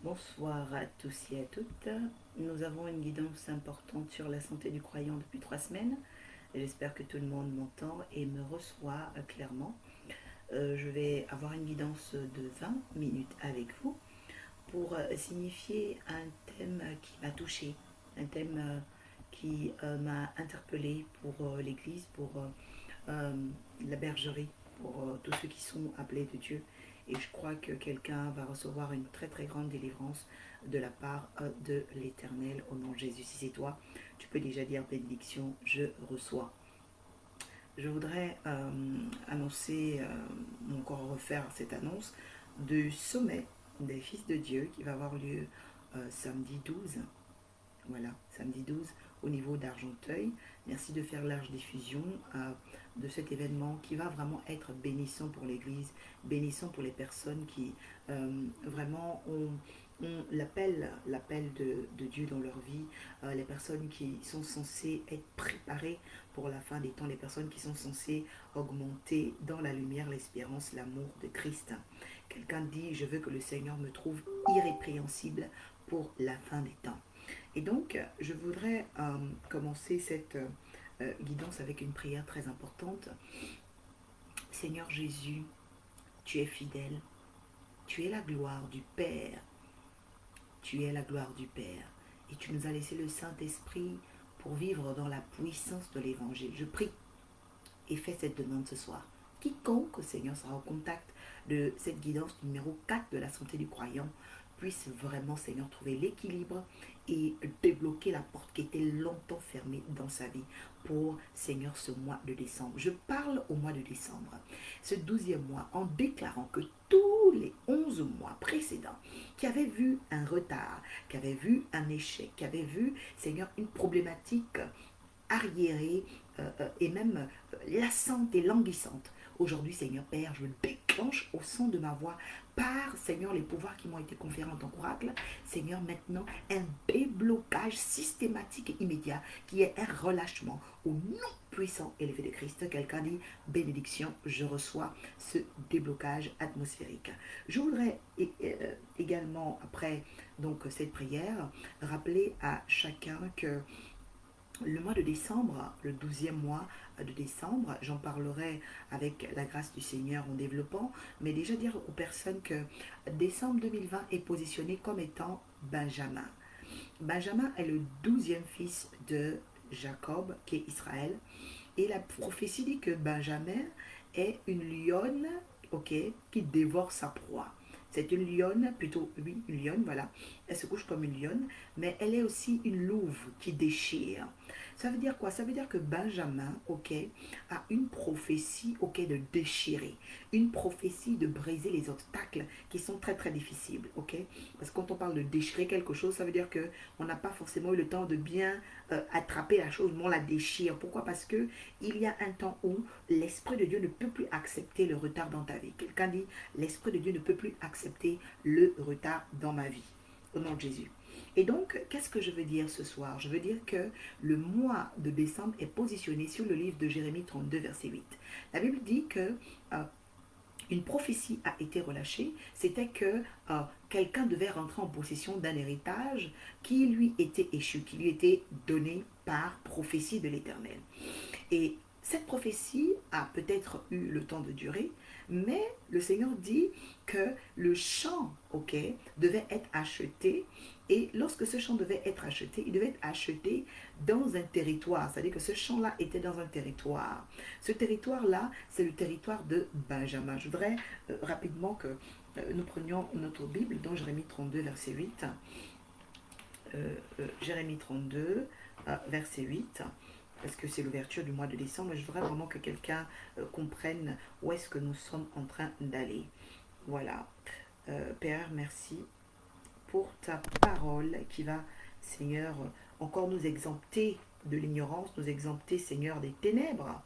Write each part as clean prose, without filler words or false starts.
Bonsoir à tous et à toutes. Nous avons une guidance importante sur la santé du croyant depuis 3 semaines. J'espère que tout le monde m'entend et me reçoit clairement. Je vais avoir une guidance de 20 minutes avec vous pour signifier un thème qui m'a touché, un thème qui m'a interpellé pour l'Église, pour la bergerie, pour tous ceux qui sont appelés de Dieu. Et je crois que quelqu'un va recevoir une très très grande délivrance de la part de l'Éternel au nom de Jésus. Si c'est toi, tu peux déjà dire bénédiction, je reçois. Je voudrais annoncer, encore refaire cette annonce, du sommet des fils de Dieu qui va avoir lieu samedi 12. Voilà, samedi 12 au niveau d'Argenteuil. Merci de faire large diffusion de cet événement qui va vraiment être bénissant pour l'Église, bénissant pour les personnes qui vraiment ont l'appel de Dieu dans leur vie, les personnes qui sont censées être préparées pour la fin des temps, les personnes qui sont censées augmenter dans la lumière l'espérance, l'amour de Christ. Quelqu'un dit, je veux que le Seigneur me trouve irrépréhensible pour la fin des temps. Et donc, je voudrais commencer cette guidance avec une prière très importante. Seigneur Jésus, tu es fidèle, tu es la gloire du Père, tu es la gloire du Père. Et tu nous as laissé le Saint-Esprit pour vivre dans la puissance de l'Évangile. Je prie et fais cette demande ce soir. Quiconque, Seigneur, sera au contact de cette guidance numéro 4 de la santé du croyant, puisse vraiment, Seigneur, trouver l'équilibre et débloquer la porte qui était longtemps fermée dans sa vie pour, Seigneur, ce mois de décembre. Je parle au mois de décembre, ce 12e mois, en déclarant que tous les 11 mois précédents qui avaient vu un retard, qui avaient vu un échec, qui avaient vu, Seigneur, une problématique arriérée et même lassante et languissante. Aujourd'hui, Seigneur Père, je déclenche au son de ma voix par, Seigneur, les pouvoirs qui m'ont été conférés en tant qu'oracle, Seigneur, maintenant, un déblocage systématique et immédiat qui est un relâchement au nom puissant élevé de Christ. Quelqu'un dit, bénédiction, je reçois ce déblocage atmosphérique. Je voudrais également, après donc cette prière, rappeler à chacun que le mois de décembre, le 12e mois de décembre, j'en parlerai avec la grâce du Seigneur en développant, mais déjà dire aux personnes que décembre 2020 est positionné comme étant Benjamin. Benjamin est le 12e fils de Jacob, qui est Israël, et la prophétie dit que Benjamin est une lionne, ok, qui dévore sa proie. C'est une lionne, plutôt, oui, une lionne, voilà. Elle se couche comme une lionne, mais elle est aussi une louve qui déchire. Ça veut dire quoi? Ça veut dire que Benjamin, ok, a une prophétie, ok, de déchirer. Une prophétie de briser les obstacles qui sont très, très difficiles, ok? Parce que quand on parle de déchirer quelque chose, ça veut dire qu'on n'a pas forcément eu le temps de bien attraper la chose, mais on la déchire. Pourquoi? Parce que il y a un temps où l'Esprit de Dieu ne peut plus accepter le retard dans ta vie. Quelqu'un dit, l'Esprit de Dieu ne peut plus accepter le retard dans ma vie. Au nom de Jésus. Et donc, qu'est-ce que je veux dire ce soir? Je veux dire que le mois de décembre est positionné sur le livre de Jérémie 32, verset 8. La Bible dit que une prophétie a été relâchée, c'était que quelqu'un devait rentrer en possession d'un héritage qui lui était échu, qui lui était donné par prophétie de l'Éternel. Et cette prophétie a peut-être eu le temps de durer, mais le Seigneur dit que le champ, ok, devait être acheté. Et lorsque ce champ devait être acheté, il devait être acheté dans un territoire. C'est-à-dire que ce champ-là était dans un territoire. Ce territoire-là, c'est le territoire de Benjamin. Je voudrais rapidement que nous prenions notre Bible dans Jérémie 32, verset 8. Jérémie 32, verset 8, parce que c'est l'ouverture du mois de décembre. Je voudrais vraiment que quelqu'un comprenne où est-ce que nous sommes en train d'aller. Voilà. Père, merci pour ta parole qui va, Seigneur, encore nous exempter de l'ignorance, nous exempter, Seigneur, des ténèbres,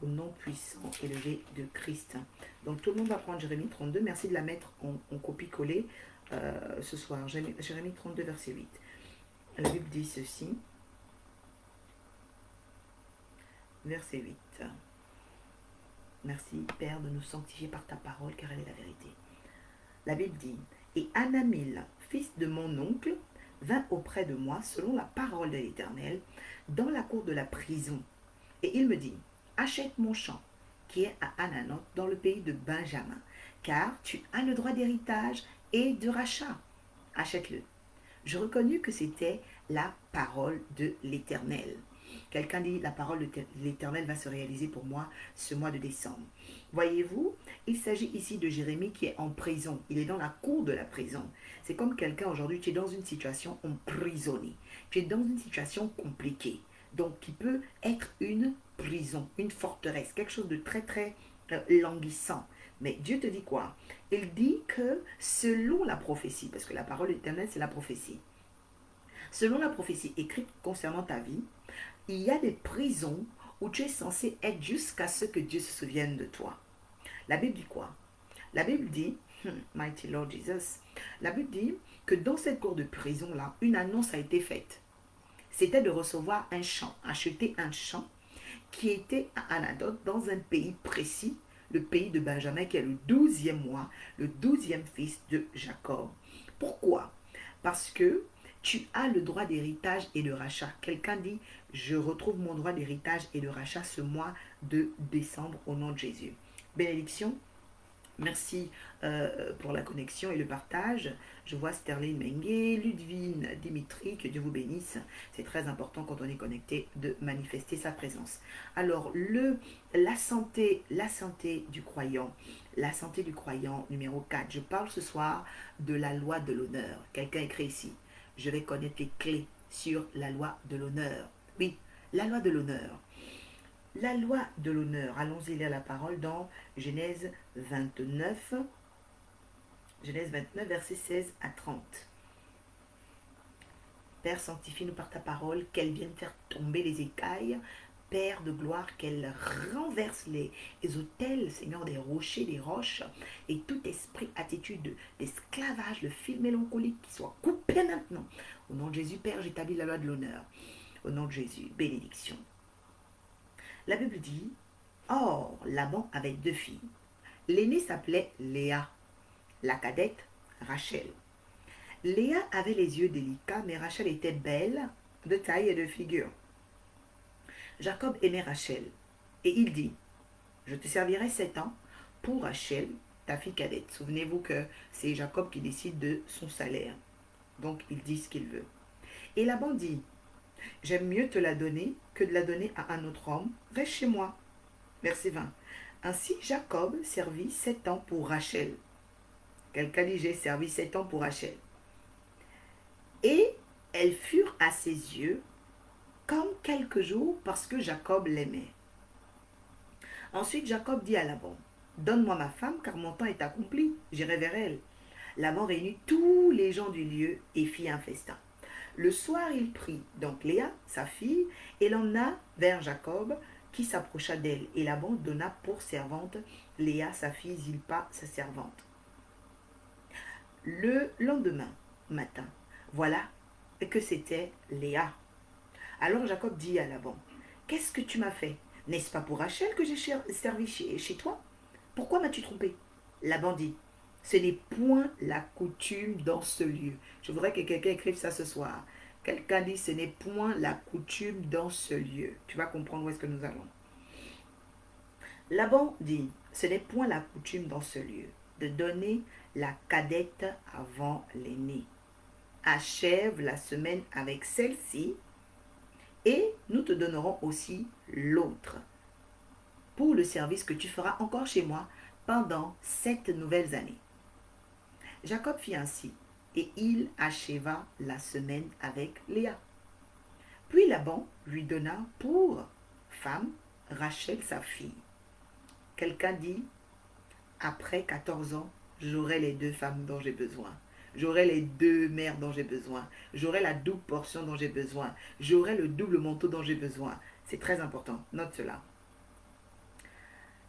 au nom puissant élevé de Christ. Donc tout le monde va prendre Jérémie 32. Merci de la mettre en copie-collée ce soir. Jérémie 32, verset 8. La Bible dit ceci, verset 8. Merci, Père, de nous sanctifier par ta parole, car elle est la vérité. La Bible dit, Et Anamil, fils de mon oncle, vint auprès de moi selon la parole de l'Éternel dans la cour de la prison. Et il me dit, achète mon champ qui est à Ananoth dans le pays de Benjamin, car tu as le droit d'héritage et de rachat. Achète-le. Je reconnus que c'était la parole de l'Éternel. Quelqu'un dit, la parole de l'Éternel va se réaliser pour moi ce mois de décembre. Voyez-vous, il s'agit ici de Jérémie qui est en prison. Il est dans la cour de la prison. C'est comme quelqu'un aujourd'hui, tu es dans une situation emprisonnée. Tu es dans une situation compliquée. Donc, qui peut être une prison, une forteresse, quelque chose de très, très languissant. Mais Dieu te dit quoi? Il dit que selon la prophétie, parce que la parole éternelle, c'est la prophétie. Selon la prophétie écrite concernant ta vie, il y a des prisons où tu es censé être jusqu'à ce que Dieu se souvienne de toi. La Bible dit quoi? La Bible dit, Mighty Lord Jesus, la Bible dit que dans cette cour de prison-là, une annonce a été faite. C'était de recevoir un champ, acheter un champ qui était à Anathoth dans un pays précis, le pays de Benjamin, qui est le 12e mois, le 12e fils de Jacob. Pourquoi? Parce que tu as le droit d'héritage et de rachat. Quelqu'un dit, je retrouve mon droit d'héritage et de rachat ce mois de décembre au nom de Jésus. Bénédiction. Merci pour la connexion et le partage. Je vois Sterling Mengue, Ludwine, Dimitri, que Dieu vous bénisse. C'est très important quand on est connecté de manifester sa présence. Alors, la santé du croyant. La santé du croyant, numéro 4. Je parle ce soir de la loi de l'honneur. Quelqu'un écrit ici. Je vais connaître les clés sur la loi de l'honneur. Oui, la loi de l'honneur. La loi de l'honneur. Allons-y lire la parole dans Genèse 29. Genèse 29, versets 16 à 30. Père, sanctifie-nous par ta parole, qu'elle vienne faire tomber les écailles. Père de gloire, qu'elle renverse les autels, Seigneur, des rochers, des roches, et tout esprit, attitude d'esclavage, le fil mélancolique qui soit coupé maintenant. Au nom de Jésus, Père, j'établis la loi de l'honneur. Au nom de Jésus, bénédiction. La Bible dit, or, Laban avait 2 filles. L'aînée s'appelait Léa, la cadette Rachel. Léa avait les yeux délicats, mais Rachel était belle, de taille et de figure. Jacob aimait Rachel, et il dit, je te servirai 7 ans pour Rachel, ta fille cadette. Souvenez-vous que c'est Jacob qui décide de son salaire. Donc, il dit ce qu'il veut. Et Laban dit, j'aime mieux te la donner que de la donner à un autre homme. Reste chez moi. Verset 20. Ainsi, Jacob servit 7 ans pour Rachel. Quelqu'un dit, j'ai servi 7 ans pour Rachel. Et elles furent à ses yeux comme quelques jours parce que Jacob l'aimait. Ensuite, Jacob dit à Laban, donne-moi ma femme car mon temps est accompli. J'irai vers elle. Laban réunit tous les gens du lieu et fit un festin. Le soir, il prit donc Léa, sa fille, et l'emmena vers Jacob, qui s'approcha d'elle. Et Laban donna pour servante Léa, sa fille, Zilpa, sa servante. Le lendemain matin, voilà que c'était Léa. Alors Jacob dit à Laban, qu'est-ce que tu m'as fait? N'est-ce pas pour Rachel que j'ai servi chez toi? Pourquoi m'as-tu trompé? Laban dit, ce n'est point la coutume dans ce lieu. Je voudrais que quelqu'un écrive ça ce soir. Quelqu'un dit, ce n'est point la coutume dans ce lieu. Tu vas comprendre où est-ce que nous allons. Laban dit, ce n'est point la coutume dans ce lieu de donner la cadette avant l'aînée. Achève la semaine avec celle-ci et nous te donnerons aussi l'autre pour le service que tu feras encore chez moi pendant 7 nouvelles années. Jacob fit ainsi, et il acheva la semaine avec Léa. Puis Laban lui donna pour femme Rachel sa fille. Quelqu'un dit, après 14 ans, j'aurai les 2 femmes dont j'ai besoin. J'aurai les 2 mères dont j'ai besoin. J'aurai la double portion dont j'ai besoin. J'aurai le double manteau dont j'ai besoin. C'est très important, note cela.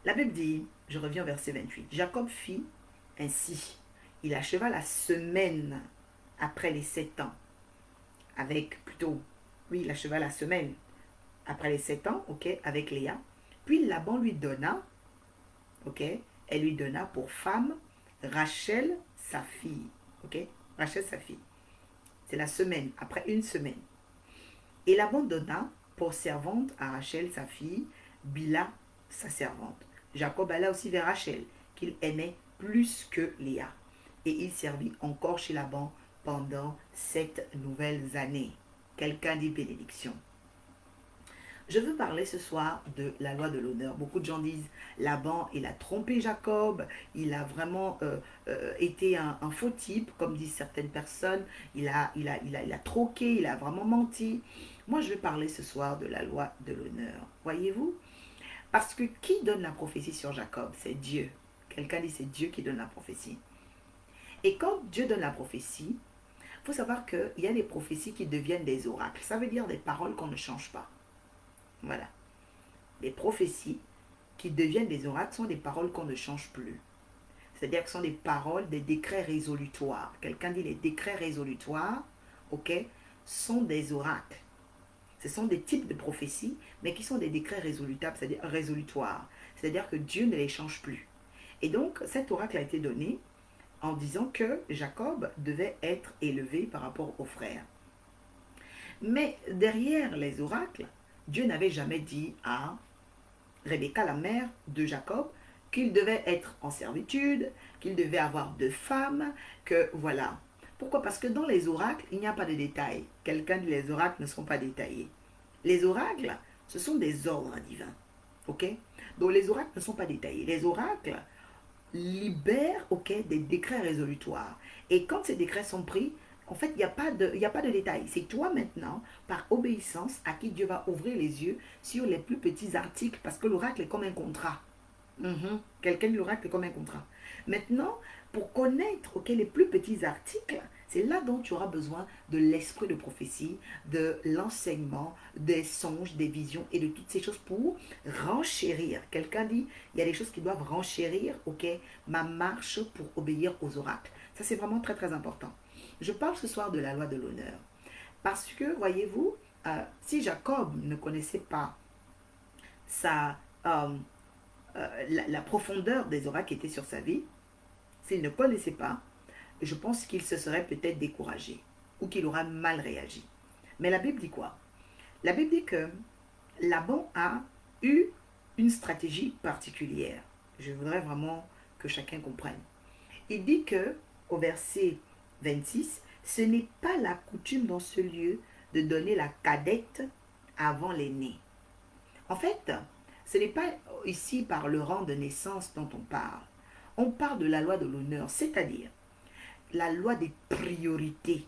La Bible dit, je reviens au verset 28, Jacob fit ainsi. Il acheva la semaine après les 7 ans. Il acheva la semaine après les 7 ans, ok, avec Léa. Puis Laban lui donna, ok, elle lui donna pour femme Rachel, sa fille, ok? Rachel, sa fille. C'est la semaine, après une semaine. Et Laban donna pour servante à Rachel, sa fille, Bila, sa servante. Jacob alla aussi vers Rachel, qu'il aimait plus que Léa. Et il servit encore chez Laban pendant 7 nouvelles années. Quelqu'un dit bénédiction. Je veux parler ce soir de la loi de l'honneur. Beaucoup de gens disent, Laban, il a trompé Jacob, il a vraiment été un faux type, comme disent certaines personnes, il a troqué, il a vraiment menti. Moi, je veux parler ce soir de la loi de l'honneur. Voyez-vous? Parce que qui donne la prophétie sur Jacob? C'est Dieu. Quelqu'un dit, c'est Dieu qui donne la prophétie. Et quand Dieu donne la prophétie, il faut savoir qu'il y a des prophéties qui deviennent des oracles. Ça veut dire des paroles qu'on ne change pas. Voilà. Les prophéties qui deviennent des oracles sont des paroles qu'on ne change plus. C'est-à-dire que ce sont des paroles, des décrets résolutoires. Quelqu'un dit les décrets résolutoires, ok, sont des oracles. Ce sont des types de prophéties, mais qui sont des décrets résolutables, c'est-à-dire résolutoires. C'est-à-dire que Dieu ne les change plus. Et donc, cet oracle a été donné en disant que Jacob devait être élevé par rapport aux frères. Mais derrière les oracles, Dieu n'avait jamais dit à Rebecca, la mère de Jacob, qu'il devait être en servitude, qu'il devait avoir 2 femmes, que voilà. Pourquoi? Parce que dans les oracles, il n'y a pas de détails. Quelqu'un dit les oracles ne sont pas détaillés. Les oracles, ce sont des ordres divins. Ok? Donc les oracles ne sont pas détaillés. Les oracles libèrent, ok, des décrets résolutoires. Et quand ces décrets sont pris, en fait, il n'y a pas de détails. C'est toi maintenant, par obéissance, à qui Dieu va ouvrir les yeux sur les plus petits articles, parce que l'oracle est comme un contrat. Quelqu'un dit l'oracle est comme un contrat. Maintenant, pour connaître les plus petits articles, c'est là dont tu auras besoin de l'esprit de prophétie, de l'enseignement, des songes, des visions et de toutes ces choses pour renchérir. Quelqu'un dit, il y a des choses qui doivent renchérir, ma marche pour obéir aux oracles. Ça, c'est vraiment très, très important. Je parle ce soir de la loi de l'honneur. Parce que, voyez-vous, si Jacob ne connaissait pas la profondeur des oracles qui étaient sur sa vie, s'il ne connaissait pas, je pense qu'il se serait peut-être découragé ou qu'il aura mal réagi. Mais la Bible dit quoi? La Bible dit que Laban a eu une stratégie particulière. Je voudrais vraiment que chacun comprenne. Il dit que, au verset 26, ce n'est pas la coutume dans ce lieu de donner la cadette avant l'aîné. En fait, ce n'est pas ici par le rang de naissance dont on parle. On parle de la loi de l'honneur, c'est-à-dire la loi des priorités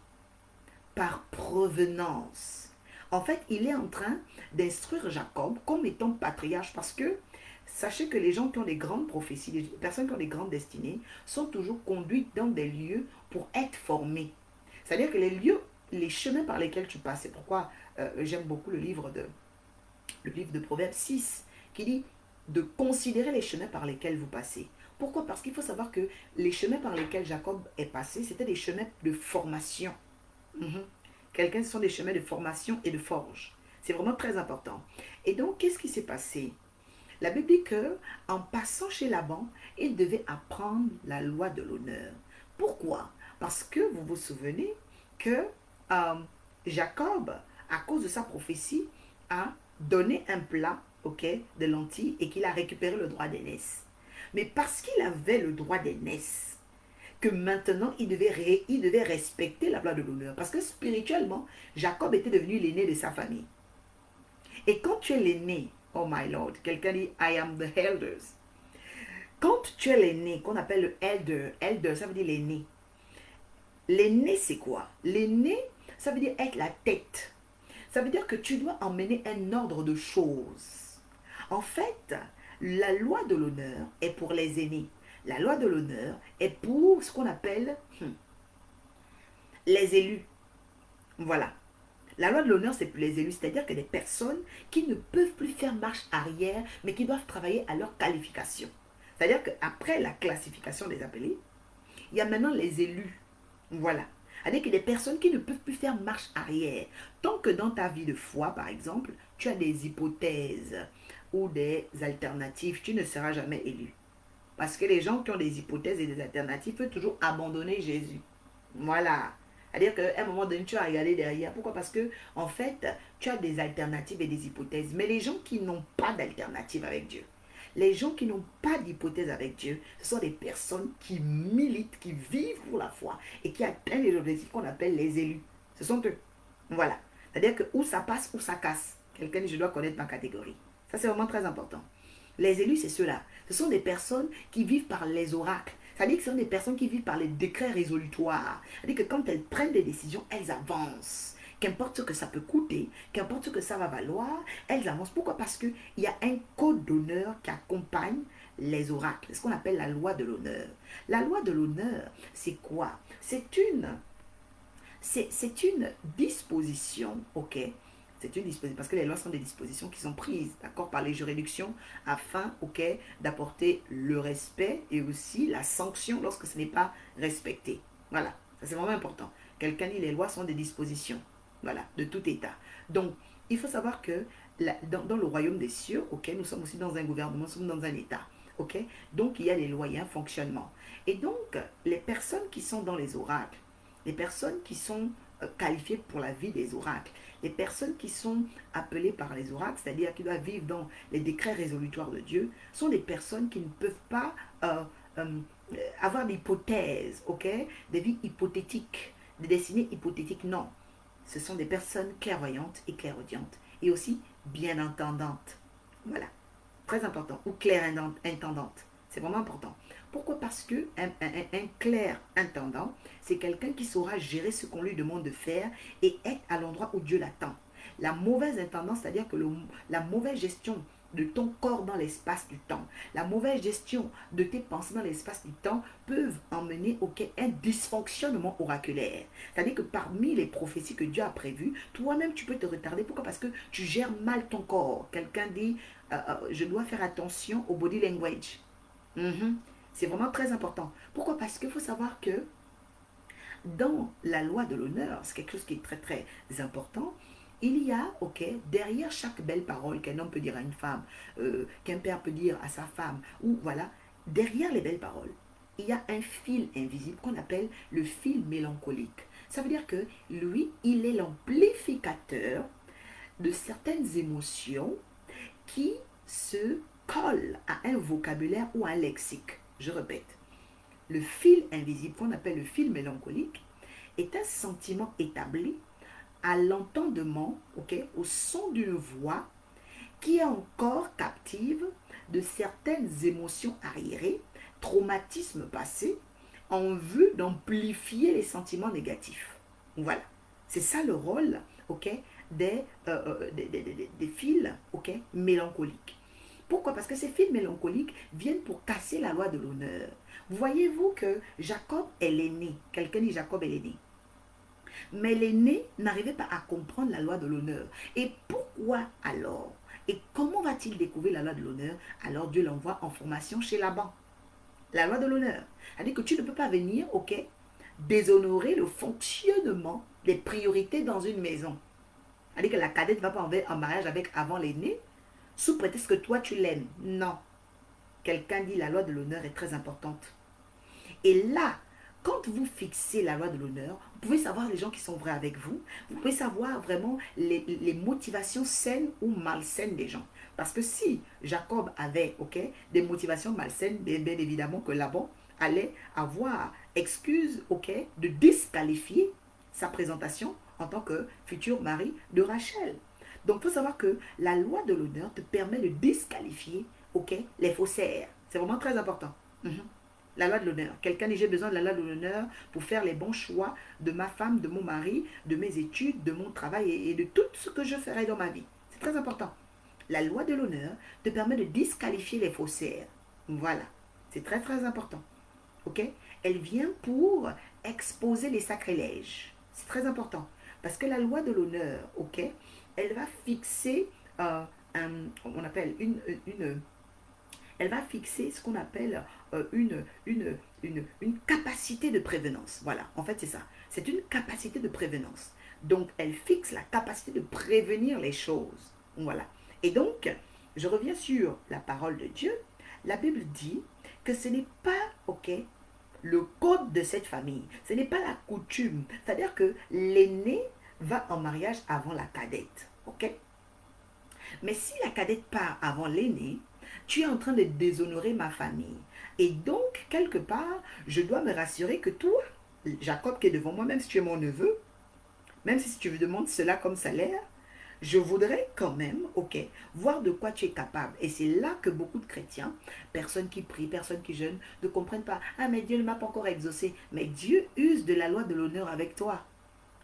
par provenance. En fait, il est en train d'instruire Jacob comme étant patriarche parce que sachez que les gens qui ont des grandes prophéties, les personnes qui ont des grandes destinées, sont toujours conduites dans des lieux pour être formées. C'est-à-dire que les lieux, les chemins par lesquels tu passes, c'est pourquoi j'aime beaucoup le livre de Proverbes 6, qui dit de considérer les chemins par lesquels vous passez. Pourquoi? Parce qu'il faut savoir que les chemins par lesquels Jacob est passé, c'était des chemins de formation. Quelqu'un, ce sont des chemins de formation et de forge. C'est vraiment très important. Et donc, qu'est-ce qui s'est passé? La Bible dit que, en passant chez Laban, il devait apprendre la loi de l'honneur. Pourquoi? Parce que vous vous souvenez que Jacob, à cause de sa prophétie, a donné un plat, de lentilles et qu'il a récupéré le droit d'aînesse. Mais parce qu'il avait le droit d'aînesse, que maintenant il devait respecter la loi de l'honneur. Parce que spirituellement, Jacob était devenu l'aîné de sa famille. Et quand tu es l'aîné, oh my Lord, quelqu'un dit, I am the elders. Quand tu es l'aîné, qu'on appelle le elder, ça veut dire l'aîné. L'aîné, c'est quoi? L'aîné, ça veut dire être la tête. Ça veut dire que tu dois emmener un ordre de choses. En fait, la loi de l'honneur est pour les aînés. La loi de l'honneur est pour ce qu'on appelle les élus. Voilà. La loi de l'honneur, c'est pour les élus, c'est-à-dire que des personnes qui ne peuvent plus faire marche arrière, mais qui doivent travailler à leur qualification. C'est-à-dire qu'après la classification des appelés, il y a maintenant les élus. Voilà. C'est-à-dire que des personnes qui ne peuvent plus faire marche arrière. Tant que dans ta vie de foi, par exemple, tu as des hypothèses ou des alternatives, tu ne seras jamais élu. Parce que les gens qui ont des hypothèses et des alternatives peuvent toujours abandonner Jésus. Voilà. C'est-à-dire qu'à un moment donné, tu as regardé derrière. Pourquoi? Parce que, en fait, tu as des alternatives et des hypothèses. Mais les gens qui n'ont pas d'alternative avec Dieu, les gens qui n'ont pas d'hypothèse avec Dieu, ce sont des personnes qui militent, qui vivent pour la foi et qui atteignent les objectifs qu'on appelle les élus. Ce sont eux. Voilà. C'est-à-dire que où ça passe, où ça casse. Quelqu'un dit, je dois connaître ma catégorie. Ça, c'est vraiment très important. Les élus, c'est ceux-là. Ce sont des personnes qui vivent par les oracles. C'est-à-dire que ce sont des personnes qui vivent par les décrets résolutoires. C'est-à-dire que quand elles prennent des décisions, elles avancent. Qu'importe ce que ça peut coûter, qu'importe ce que ça va valoir, elles avancent. Pourquoi? Parce qu'il y a un code d'honneur qui accompagne les oracles. C'est ce qu'on appelle la loi de l'honneur. La loi de l'honneur, c'est quoi? C'est une disposition, ok? C'est une disposition, parce que les lois sont des dispositions qui sont prises, d'accord, par les juridictions, afin, ok, d'apporter le respect et aussi la sanction lorsque ce n'est pas respecté. Voilà, ça c'est vraiment important. Quelqu'un dit les lois sont des dispositions, voilà, de tout État. Donc, il faut savoir que dans le royaume des cieux, ok, nous sommes aussi dans un gouvernement, nous sommes dans un État, ok? Donc, il y a les lois, il y a un fonctionnement. Et donc, les personnes qui sont dans les oracles, les personnes qui sont qualifiées pour la vie des oracles, les personnes qui sont appelées par les oracles, c'est-à-dire qui doivent vivre dans les décrets résolutoires de Dieu, sont des personnes qui ne peuvent pas euh, avoir d'hypothèses, ok, des vies hypothétiques, des destinées hypothétiques, non. Ce sont des personnes clairvoyantes et clairaudientes, et aussi bien entendantes. Voilà, très important, ou clair intendante. C'est vraiment important. Pourquoi? Parce que un clair intendant, c'est quelqu'un qui saura gérer ce qu'on lui demande de faire et être à l'endroit où Dieu l'attend. La mauvaise intendance, c'est-à-dire que la mauvaise gestion de ton corps dans l'espace du temps, la mauvaise gestion de tes pensées dans l'espace du temps peuvent emmener un dysfonctionnement oraculaire. C'est-à-dire que parmi les prophéties que Dieu a prévues, toi-même tu peux te retarder. Pourquoi? Parce que tu gères mal ton corps. Quelqu'un dit, je dois faire attention au body language. Mhm. C'est vraiment très important. Pourquoi? Parce qu'il faut savoir que dans la loi de l'honneur, c'est quelque chose qui est très très important. Il y a, ok, derrière chaque belle parole qu'un homme peut dire à une femme, qu'un père peut dire à sa femme, ou voilà, derrière les belles paroles, il y a un fil invisible qu'on appelle le fil mélancolique. Ça veut dire que lui, il est l'amplificateur de certaines émotions qui se collent à un vocabulaire ou à un lexique. Je répète, le fil invisible qu'on appelle le fil mélancolique est un sentiment établi à l'entendement, ok, au son d'une voix qui est encore captive de certaines émotions arriérées, traumatismes passés, en vue d'amplifier les sentiments négatifs. Voilà. C'est ça le rôle, ok, des fils, ok, mélancoliques. Pourquoi? Parce que ces fils mélancoliques viennent pour casser la loi de l'honneur. Voyez-vous que Jacob est l'aîné. Quelqu'un dit Jacob est l'aîné. Mais l'aîné n'arrivait pas à comprendre la loi de l'honneur. Et pourquoi alors? Et comment va-t-il découvrir la loi de l'honneur? Alors Dieu l'envoie en formation chez Laban. La loi de l'honneur. C'est-à-dire que tu ne peux pas venir, ok, déshonorer le fonctionnement des priorités dans une maison. C'est-à-dire que la cadette ne va pas en mariage avec avant l'aîné, sous prétexte que toi tu l'aimes. Non. Quelqu'un dit la loi de l'honneur est très importante. Et là, quand vous fixez la loi de l'honneur, vous pouvez savoir les gens qui sont vrais avec vous. Vous pouvez savoir vraiment les motivations saines ou malsaines des gens. Parce que si Jacob avait, ok, des motivations malsaines, bien évidemment que Laban allait avoir excuse, ok, de disqualifier sa présentation en tant que futur mari de Rachel. Donc, il faut savoir que la loi de l'honneur te permet de disqualifier, ok, les faussaires. C'est vraiment très important. La loi de l'honneur. Quelqu'un dit, j'ai besoin de la loi de l'honneur pour faire les bons choix de ma femme, de mon mari, de mes études, de mon travail et de tout ce que je ferai dans ma vie. C'est très important. La loi de l'honneur te permet de disqualifier les faussaires. Voilà. C'est très très important. Ok? Elle vient pour exposer les sacrilèges. C'est très important. Parce que la loi de l'honneur, ok, elle va fixer on appelle elle va fixer ce qu'on appelle une capacité de prévenance. Voilà, en fait c'est ça. C'est une capacité de prévenance. Donc elle fixe la capacité de prévenir les choses. Voilà. Et donc, je reviens sur la parole de Dieu. La Bible dit que ce n'est pas, ok, le code de cette famille. Ce n'est pas la coutume. C'est-à-dire que l'aîné va en mariage avant la cadette. Ok? Mais si la cadette part avant l'aîné, tu es en train de déshonorer ma famille. Et donc, quelque part, je dois me rassurer que toi, Jacob qui est devant moi, même si tu es mon neveu, même si tu me demandes cela comme salaire, je voudrais quand même, ok, voir de quoi tu es capable. Et c'est là que beaucoup de chrétiens, personnes qui prient, personnes qui jeûnent, ne comprennent pas. Ah, mais Dieu ne m'a pas encore exaucé. Mais Dieu use de la loi de l'honneur avec toi.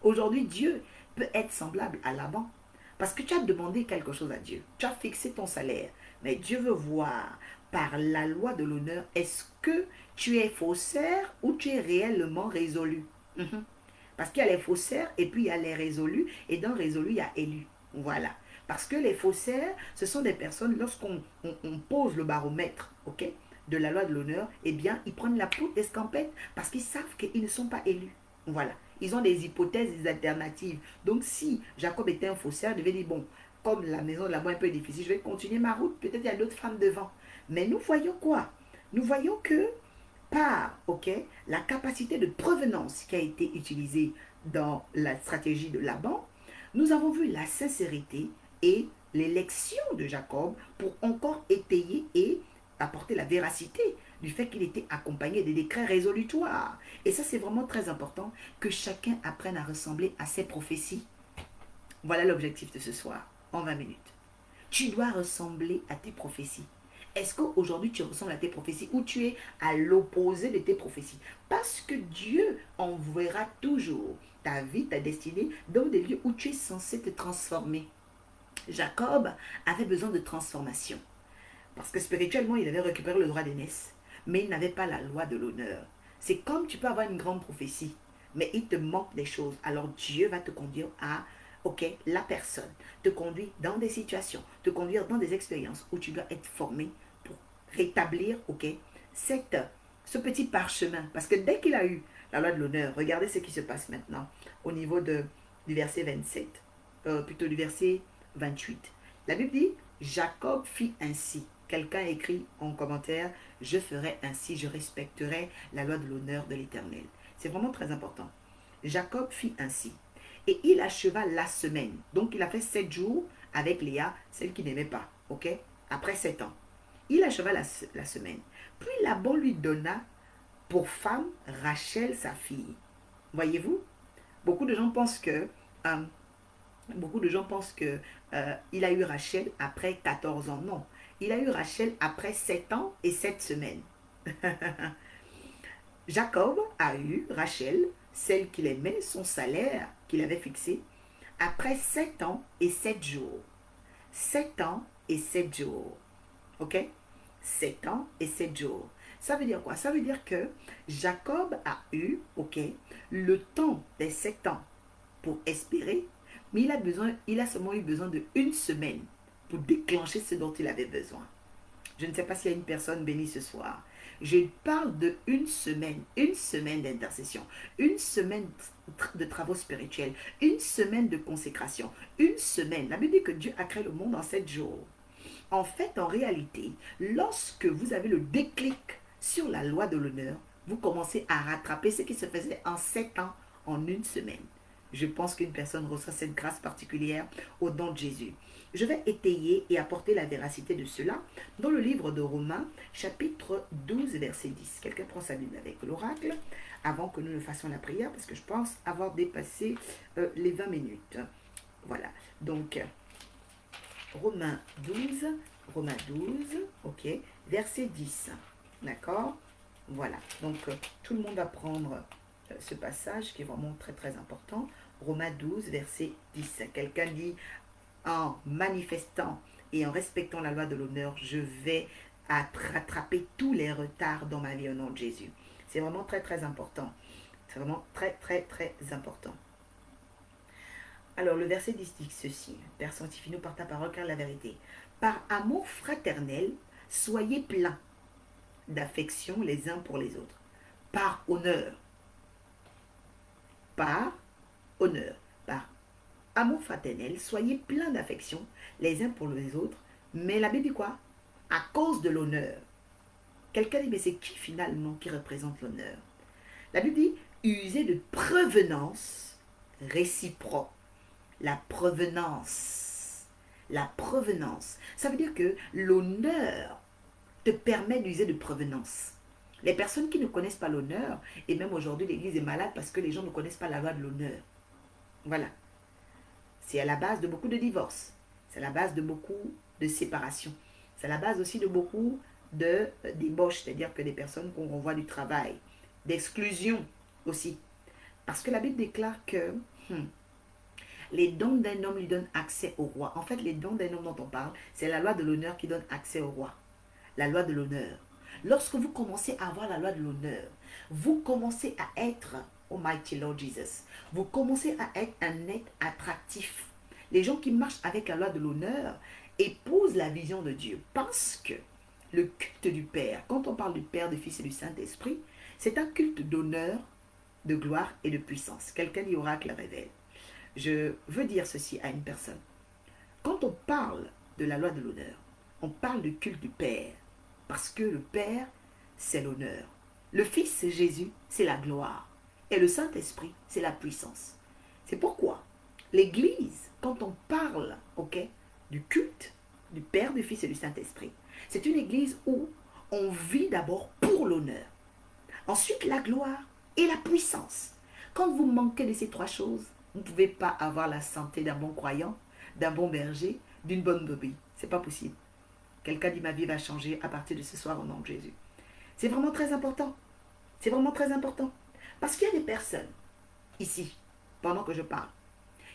Aujourd'hui, Dieu peut être semblable à Laban. Parce que tu as demandé quelque chose à Dieu. Tu as fixé ton salaire. Mais Dieu veut voir par la loi de l'honneur, est-ce que tu es faussaire ou tu es réellement résolu. Parce qu'il y a les faussaires et puis il y a les résolus. Et dans résolu, il y a élu. Voilà. Parce que les faussaires, ce sont des personnes, lorsqu'on pose le baromètre, ok, de la loi de l'honneur, eh bien, ils prennent la poudre d'escampette parce qu'ils savent qu'ils ne sont pas élus. Voilà. Ils ont des hypothèses, des alternatives. Donc, si Jacob était un faussaire, il devait dire, bon, comme la maison de la boîte est un peu difficile, je vais continuer ma route. Peut-être il y a d'autres femmes devant. Mais nous voyons quoi? Nous voyons que par, ok, la capacité de provenance qui a été utilisée dans la stratégie de Laban, nous avons vu la sincérité et l'élection de Jacob pour encore étayer et apporter la véracité du fait qu'il était accompagné des décrets résolutoires. Et ça, c'est vraiment très important que chacun apprenne à ressembler à ses prophéties. Voilà l'objectif de ce soir, en 20 minutes. Tu dois ressembler à tes prophéties. Est-ce qu'aujourd'hui tu ressembles à tes prophéties ou tu es à l'opposé de tes prophéties? Parce que Dieu enverra toujours ta vie, ta destinée dans des lieux où tu es censé te transformer. Jacob avait besoin de transformation. Parce que spirituellement, il avait récupéré le droit d'aînesse. Mais il n'avait pas la loi de l'honneur. C'est comme tu peux avoir une grande prophétie, mais il te manque des choses. Alors Dieu va te conduire à, ok, la personne, te conduire dans des situations, te conduire dans des expériences où tu dois être formé pour rétablir, ok, ce petit parchemin. Parce que dès qu'il a eu la loi de l'honneur, regardez ce qui se passe maintenant au niveau du verset 27, plutôt du verset 28. La Bible dit, Jacob fit ainsi. Quelqu'un écrit en commentaire, je ferai ainsi, je respecterai la loi de l'honneur de l'Éternel. C'est vraiment très important. Jacob fit ainsi. Et il acheva la semaine. Donc il a fait 7 jours avec Léa, celle qui n'aimait pas. Ok? Après 7 ans. Il acheva la semaine. Puis Laban lui donna pour femme Rachel, sa fille. Voyez-vous? Beaucoup de gens pensent que euh, il a eu Rachel après 14 ans. Non, il a eu Rachel après 7 ans et 7 semaines. Jacob a eu Rachel, celle qu'il aimait, son salaire qu'il avait fixé, après 7 ans et 7 jours. 7 ans et 7 jours. Ok? 7 ans et 7 jours. Ça veut dire quoi? Ça veut dire que Jacob a eu, ok, le temps des 7 ans pour espérer, mais il a seulement eu besoin de une semaine pour déclencher ce dont il avait besoin. Je ne sais pas s'il y a une personne bénie ce soir. Je parle de une semaine d'intercession, une semaine de travaux spirituels, une semaine de consécration, une semaine. La Bible dit que Dieu a créé le monde en 7 jours. En fait, en réalité, lorsque vous avez le déclic sur la loi de l'honneur, vous commencez à rattraper ce qui se faisait en 7 ans, en une semaine. Je pense qu'une personne reçoit cette grâce particulière au nom de Jésus. Je vais étayer et apporter la véracité de cela dans le livre de Romains, chapitre 12, verset 10. Quelqu'un prend sa Bible avec l'oracle avant que nous ne fassions la prière, parce que je pense avoir dépassé les 20 minutes. Voilà. Donc, Romains 12, ok, verset 10. D'accord? Voilà. Donc, tout le monde va prendre ce passage qui est vraiment très très important. Romains 12, verset 10. Quelqu'un dit, en manifestant et en respectant la loi de l'honneur, je vais rattraper tous les retards dans ma vie au nom de Jésus. C'est vraiment très très important. C'est vraiment très très très important. Alors le verset 10 dit ceci, Père, sanctifie-nous par ta parole, car la vérité. Par amour fraternel, soyez pleins d'affection les uns pour les autres. Par honneur. Par honneur. Par amour fraternel, soyez pleins d'affection les uns pour les autres. Mais la Bible dit quoi? À cause de l'honneur. Quelqu'un dit, mais c'est qui finalement qui représente l'honneur? La Bible dit, user de provenance réciproque. La provenance. La provenance. Ça veut dire que l'honneur te permet d'user de provenance. Les personnes qui ne connaissent pas l'honneur, et même aujourd'hui l'Église est malade parce que les gens ne connaissent pas la loi de l'honneur. Voilà. C'est à la base de beaucoup de divorces. C'est à la base de beaucoup de séparations. C'est à la base aussi de beaucoup de débauches, c'est-à-dire que des personnes qu'on renvoie du travail, d'exclusion aussi. Parce que la Bible déclare que les dons d'un homme lui donnent accès au roi. En fait, les dons d'un homme dont on parle, c'est la loi de l'honneur qui donne accès au roi. La loi de l'honneur. Lorsque vous commencez à avoir la loi de l'honneur, vous commencez à être, oh mighty Lord Jesus, vous commencez à être un être attractif. Les gens qui marchent avec la loi de l'honneur épousent la vision de Dieu parce que le culte du Père, quand on parle du Père, du Fils et du Saint-Esprit, c'est un culte d'honneur, de gloire et de puissance. Quelqu'un dit oracle révèle. Je veux dire ceci à une personne. Quand on parle de la loi de l'honneur, on parle du culte du Père. Parce que le Père, c'est l'honneur. Le Fils, c'est Jésus, c'est la gloire. Et le Saint-Esprit, c'est la puissance. C'est pourquoi l'Église, quand on parle du culte du Père, du Fils et du Saint-Esprit, c'est une Église où on vit d'abord pour l'honneur. Ensuite, la gloire et la puissance. Quand vous manquez de ces trois choses, vous ne pouvez pas avoir la santé d'un bon croyant, d'un bon berger, d'une bonne brebis. Ce n'est pas possible. Quelqu'un dit ma vie va changer à partir de ce soir au nom de Jésus. C'est vraiment très important. C'est vraiment très important. Parce qu'il y a des personnes, ici, pendant que je parle,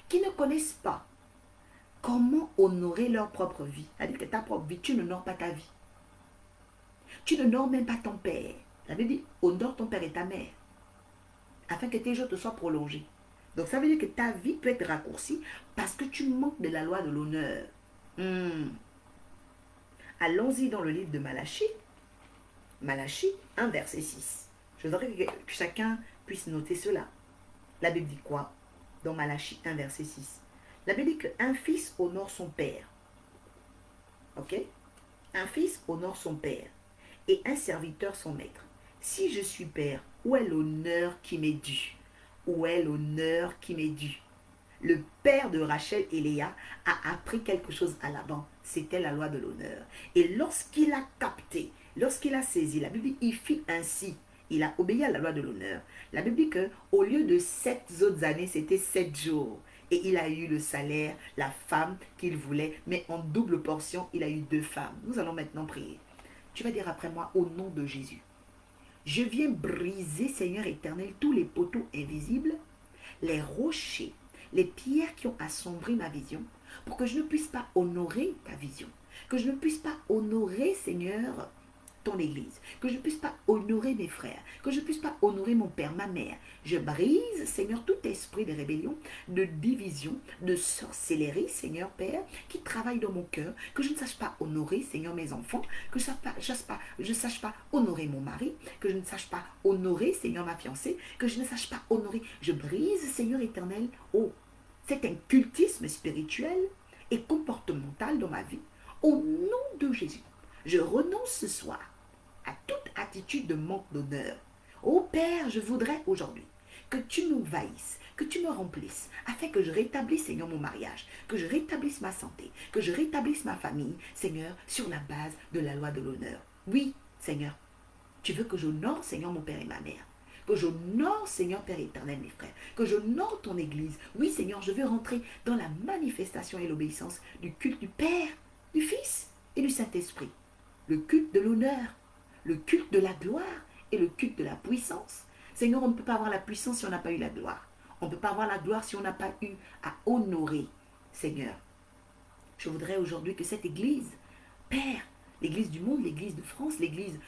qui ne connaissent pas comment honorer leur propre vie. C'est-à-dire que ta propre vie, tu n'honores pas ta vie. Tu n'honores même pas ton père. La Bible dit, honore ton père et ta mère, afin que tes jours te soient prolongés. Donc ça veut dire que ta vie peut être raccourcie parce que tu manques de la loi de l'honneur. Allons-y dans le livre de Malachie. Malachie 1, verset 6. Je voudrais que chacun puisse noter cela. La Bible dit quoi dans Malachie 1, verset 6? La Bible dit qu'un fils honore son père. Ok? Un fils honore son père et un serviteur son maître. Si je suis père, où est l'honneur qui m'est dû? Où est l'honneur qui m'est dû? Le père de Rachel et Léa a appris quelque chose à Laban. C'était la loi de l'honneur. Et lorsqu'il a capté, lorsqu'il a saisi, la Bible dit, il fit ainsi. Il a obéi à la loi de l'honneur. La Bible dit qu'au lieu de 7 autres années, c'était 7 jours. Et il a eu le salaire, la femme qu'il voulait, mais en double portion, il a eu 2 femmes. Nous allons maintenant prier. Tu vas dire après moi, au nom de Jésus. Je viens briser, Seigneur éternel, tous les poteaux invisibles, les rochers, les pierres qui ont assombri ma vision, pour que je ne puisse pas honorer ta vision, que je ne puisse pas honorer, Seigneur, ton Église, que je ne puisse pas honorer mes frères, que je ne puisse pas honorer mon père, ma mère. Je brise, Seigneur, tout esprit de rébellion, de division, de sorcellerie, Seigneur Père, qui travaille dans mon cœur, que je ne sache pas honorer, Seigneur, mes enfants, que je ne sache pas honorer mon mari, que je ne sache pas honorer, Seigneur, ma fiancée, que je ne sache pas honorer. Je brise, Seigneur éternel, c'est un cultisme spirituel et comportemental dans ma vie. Au nom de Jésus, je renonce ce soir à toute attitude de manque d'honneur. Ô Père, je voudrais aujourd'hui que tu m'envahisses, que tu me remplisses, afin que je rétablisse, Seigneur, mon mariage, que je rétablisse ma santé, que je rétablisse ma famille, Seigneur, sur la base de la loi de l'honneur. Oui, Seigneur, tu veux que j'honore, Seigneur, mon Père et ma mère, que j'honore, Seigneur, Père éternel, mes frères, que j'honore ton Église. Oui, Seigneur, je veux rentrer dans la manifestation et l'obéissance du culte du Père, du Fils et du Saint-Esprit. Le culte de l'honneur, le culte de la gloire et le culte de la puissance. Seigneur, on ne peut pas avoir la puissance si on n'a pas eu la gloire. On ne peut pas avoir la gloire si on n'a pas eu à honorer. Seigneur, je voudrais aujourd'hui que cette Église, Père, l'Église du monde, l'Église de France, l'Église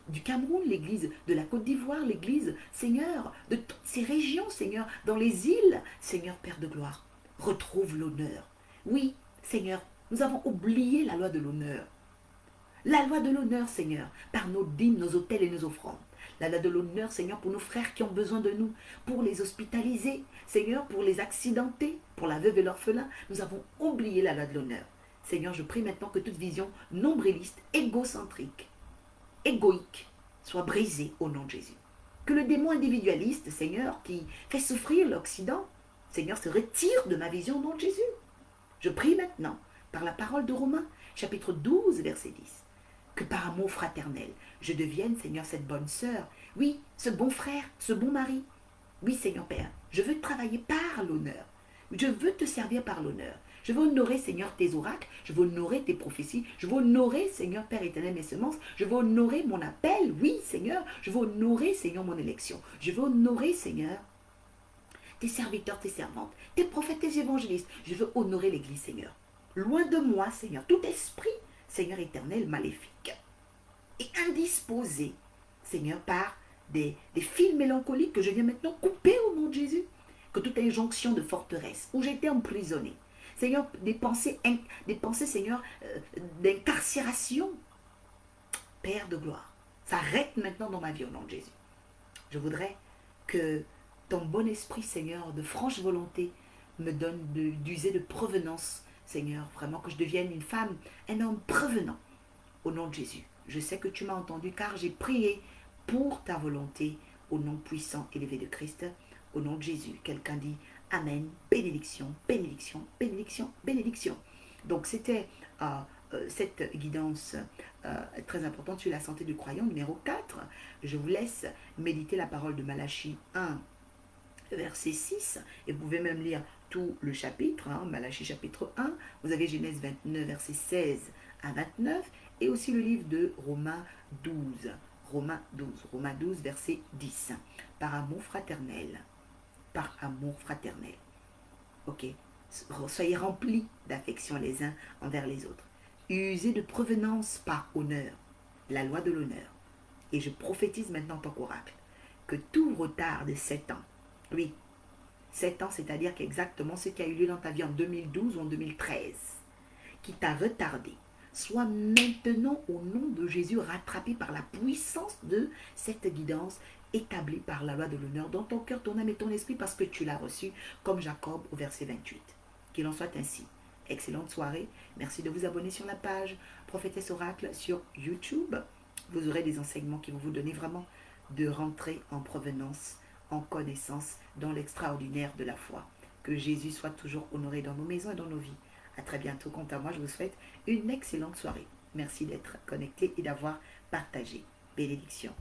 du Cameroun, l'Église de la Côte d'Ivoire, l'Église, Seigneur, de toutes ces régions, Seigneur, dans les îles, Seigneur, Père de gloire, retrouve l'honneur. Oui, Seigneur, nous avons oublié la loi de l'honneur. La loi de l'honneur, Seigneur, par nos dîmes, nos autels et nos offrandes. La loi de l'honneur, Seigneur, pour nos frères qui ont besoin de nous, pour les hospitaliser, Seigneur, pour les accidentés, pour la veuve et l'orphelin. Nous avons oublié la loi de l'honneur. Seigneur, je prie maintenant que toute vision nombriliste, égocentrique, égoïque soit brisé au nom de Jésus. Que le démon individualiste, Seigneur, qui fait souffrir l'Occident, Seigneur, se retire de ma vision au nom de Jésus. Je prie maintenant, par la parole de Romains, chapitre 12, verset 10, que par amour fraternel, je devienne, Seigneur, cette bonne sœur, oui, ce bon frère, ce bon mari. Oui, Seigneur Père, je veux travailler par l'honneur. Je veux te servir par l'honneur. Je veux honorer, Seigneur, tes oracles. Je veux honorer tes prophéties. Je veux honorer, Seigneur, Père éternel, mes semences. Je veux honorer mon appel. Oui, Seigneur. Je veux honorer, Seigneur, mon élection. Je veux honorer, Seigneur, tes serviteurs, tes servantes, tes prophètes, tes évangélistes. Je veux honorer l'Église, Seigneur. Loin de moi, Seigneur, tout esprit, Seigneur éternel, maléfique et indisposé, Seigneur, par des fils mélancoliques que je viens maintenant couper au nom de Jésus. Que toute injonction de forteresse où j'étais emprisonné, Seigneur, des pensées, Seigneur, d'incarcération, Père de gloire, s'arrête maintenant dans ma vie au nom de Jésus. Je voudrais que ton bon esprit, Seigneur, de franche volonté, me donne d'user de provenance, Seigneur, vraiment que je devienne une femme, un homme provenant au nom de Jésus. Je sais que tu m'as entendu car j'ai prié pour ta volonté au nom puissant élevé de Christ, au nom de Jésus. Quelqu'un dit Amen, bénédiction, bénédiction, bénédiction, bénédiction. Donc c'était cette guidance très importante sur la santé du croyant, numéro 4. Je vous laisse méditer la parole de Malachie 1, verset 6, et vous pouvez même lire tout le chapitre, Malachie chapitre 1, vous avez Genèse 29, verset 16 à 29, et aussi le livre de Romains 12, Romains 12, verset 10, par amour fraternel, ok, soyez remplis d'affection les uns envers les autres, usez de provenance par honneur, la loi de l'honneur, et je prophétise maintenant en tant qu'oracle, que tout retard de 7 ans, oui, 7 ans, c'est-à-dire qu'exactement ce qui a eu lieu dans ta vie en 2012 ou en 2013, qui t'a retardé, soit maintenant au nom de Jésus rattrapé par la puissance de cette guidance établie par la loi de l'honneur dans ton cœur, ton âme et ton esprit parce que tu l'as reçu comme Jacob au verset 28. Qu'il en soit ainsi. Excellente soirée. Merci de vous abonner sur la page Prophétesse Oracle sur YouTube. Vous aurez des enseignements qui vont vous donner vraiment de rentrer en provenance, en connaissance dans l'extraordinaire de la foi. Que Jésus soit toujours honoré dans nos maisons et dans nos vies. À très bientôt. Quant à moi, je vous souhaite une excellente soirée. Merci d'être connecté et d'avoir partagé. Bénédiction.